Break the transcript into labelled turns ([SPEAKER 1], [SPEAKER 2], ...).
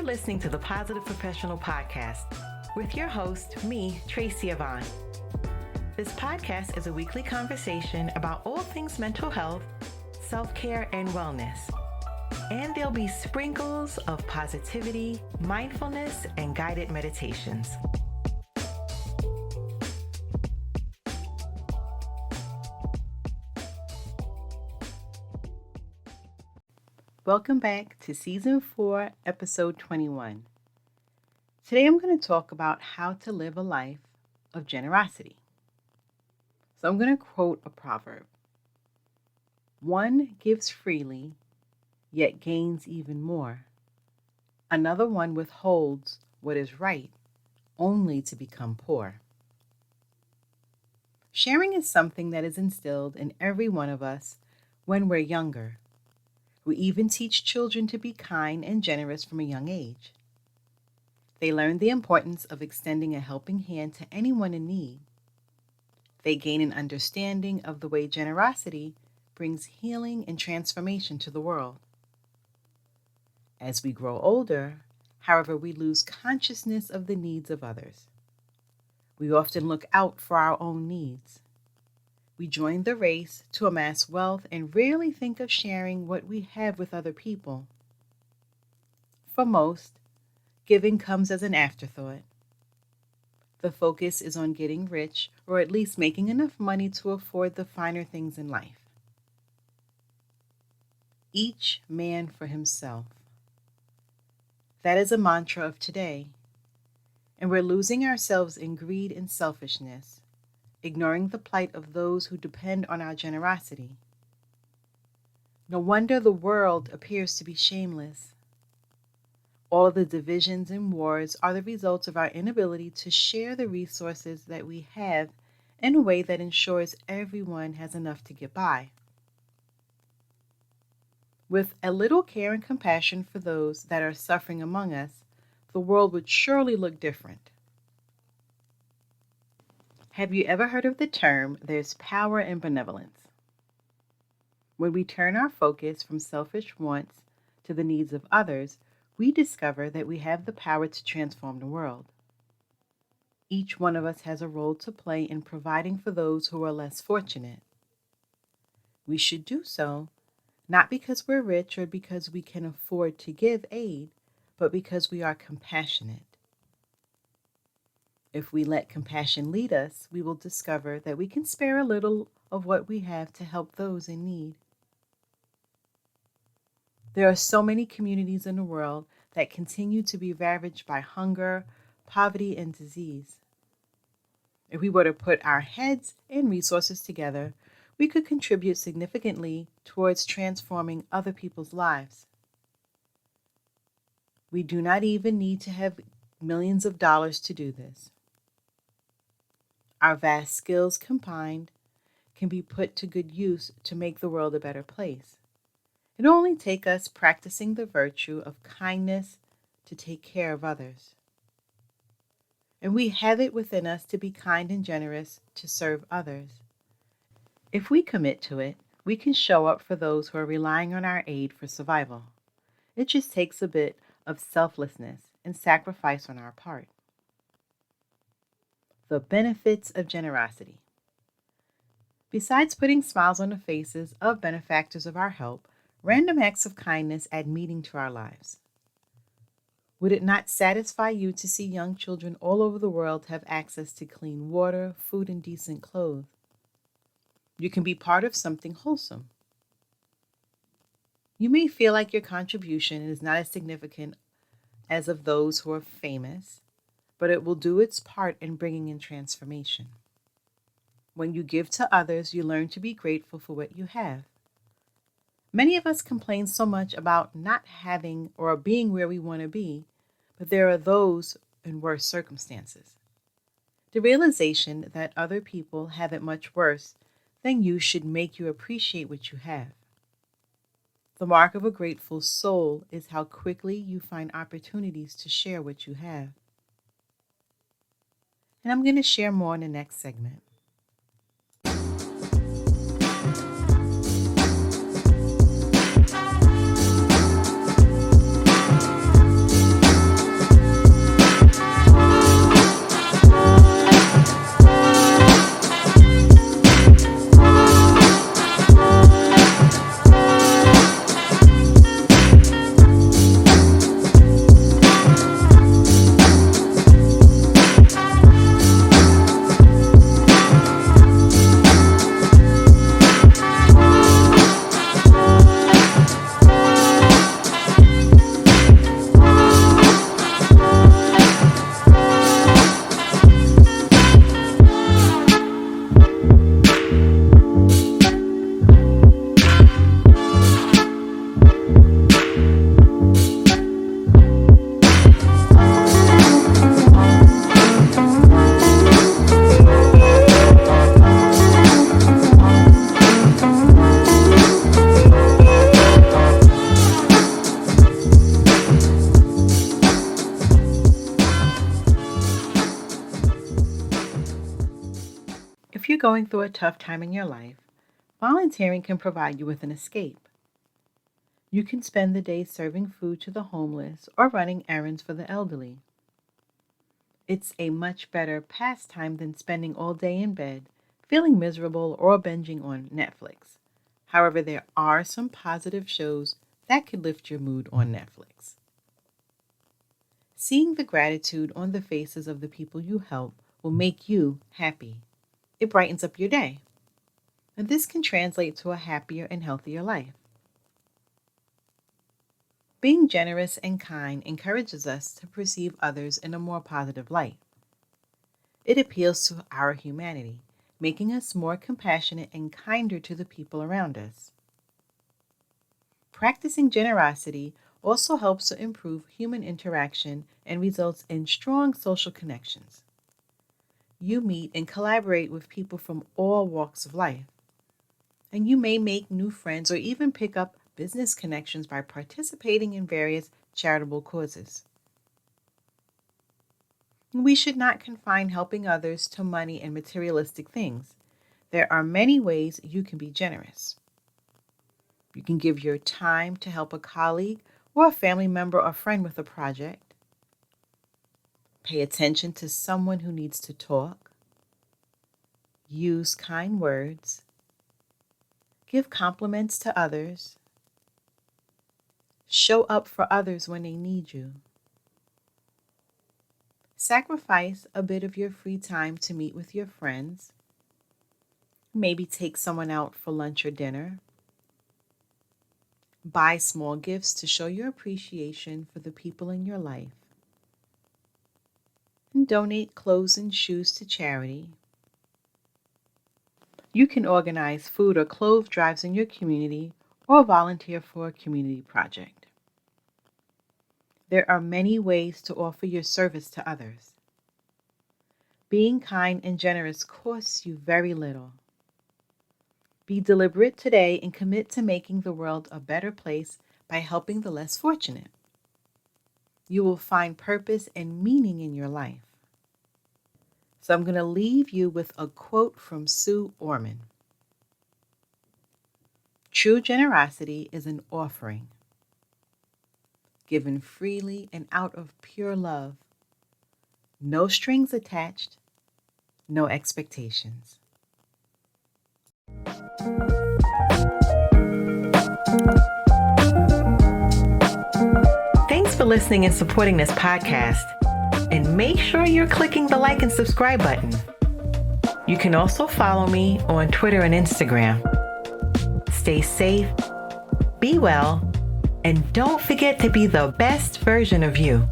[SPEAKER 1] listening to the Positive Professional Podcast with your host, me, Tracy Yvonne. This podcast is a weekly conversation about all things mental health, self-care, and wellness. And there'll be sprinkles of positivity, mindfulness, and guided meditations.
[SPEAKER 2] Welcome back to Season 4, Episode 21. Today I'm going to talk about how to live a life of generosity. So I'm going to quote a proverb. One gives freely, yet gains even more. Another one withholds what is right, only to become poor. Sharing is something that is instilled in every one of us when we're younger. We even teach children to be kind and generous from a young age. They learn the importance of extending a helping hand to anyone in need. They gain an understanding of the way generosity brings healing and transformation to the world. As we grow older, however, we lose consciousness of the needs of others. We often look out for our own needs. We join the race to amass wealth and rarely think of sharing what we have with other people. For most, giving comes as an afterthought. The focus is on getting rich or at least making enough money to afford the finer things in life. Each man for himself. That is a mantra of today, and we're losing ourselves in greed and selfishness, ignoring the plight of those who depend on our generosity. No wonder the world appears to be shameless. All of the divisions and wars are the result of our inability to share the resources that we have in a way that ensures everyone has enough to get by. With a little care and compassion for those that are suffering among us, the world would surely look different. Have you ever heard of the term, there's power in benevolence? When we turn our focus from selfish wants to the needs of others, we discover that we have the power to transform the world. Each one of us has a role to play in providing for those who are less fortunate. We should do so, not because we're rich or because we can afford to give aid, but because we are compassionate. If we let compassion lead us, we will discover that we can spare a little of what we have to help those in need. There are so many communities in the world that continue to be ravaged by hunger, poverty, and disease. If we were to put our heads and resources together, we could contribute significantly towards transforming other people's lives. We do not even need to have millions of dollars to do this. Our vast skills combined can be put to good use to make the world a better place. It only takes us practicing the virtue of kindness to take care of others. And we have it within us to be kind and generous to serve others. If we commit to it, we can show up for those who are relying on our aid for survival. It just takes a bit of selflessness and sacrifice on our part. The benefits of generosity. Besides putting smiles on the faces of benefactors of our help, random acts of kindness add meaning to our lives. Would it not satisfy you to see young children all over the world have access to clean water, food, and decent clothes? You can be part of something wholesome. You may feel like your contribution is not as significant as of those who are famous, but it will do its part in bringing in transformation. When you give to others, you learn to be grateful for what you have. Many of us complain so much about not having or being where we want to be, but there are those in worse circumstances. The realization that other people have it much worse than you should make you appreciate what you have. The mark of a grateful soul is how quickly you find opportunities to share what you have. And I'm going to share more in the next segment. going through a tough time in your life, volunteering can provide you with an escape. You can spend the day serving food to the homeless or running errands for the elderly. It's a much better pastime than spending all day in bed, feeling miserable, or binging on Netflix. However, there are some positive shows that could lift your mood on Netflix. Seeing the gratitude on the faces of the people you help will make you happy. It brightens up your day. And this can translate to a happier and healthier life. Being generous and kind encourages us to perceive others in a more positive light. It appeals to our humanity, making us more compassionate and kinder to the people around us. Practicing generosity also helps to improve human interaction and results in strong social connections. You meet and collaborate with people from all walks of life, and you may make new friends or even pick up business connections by participating in various charitable causes. We should not confine helping others to money and materialistic things. There are many ways you can be generous. You can give your time to help a colleague or a family member or friend with a project. Pay attention to someone who needs to talk. Use kind words. Give compliments to others. Show up for others when they need you. Sacrifice a bit of your free time to meet with your friends. Maybe take someone out for lunch or dinner. Buy small gifts to show your appreciation for the people in your life. And donate clothes and shoes to charity. You can organize food or clothes drives in your community or volunteer for a community project. There are many ways to offer your service to others. Being kind and generous costs you very little. Be deliberate today and commit to making the world a better place by helping the less fortunate. You will find purpose and meaning in your life. So I'm going to leave you with a quote from Sue Orman. True generosity is an offering, given freely and out of pure love. No strings attached, no expectations.
[SPEAKER 1] Thanks for listening and supporting this podcast. And make sure you're clicking the like and subscribe button. You can also follow me on Twitter and Instagram. Stay safe, be well, and don't forget to be the best version of you.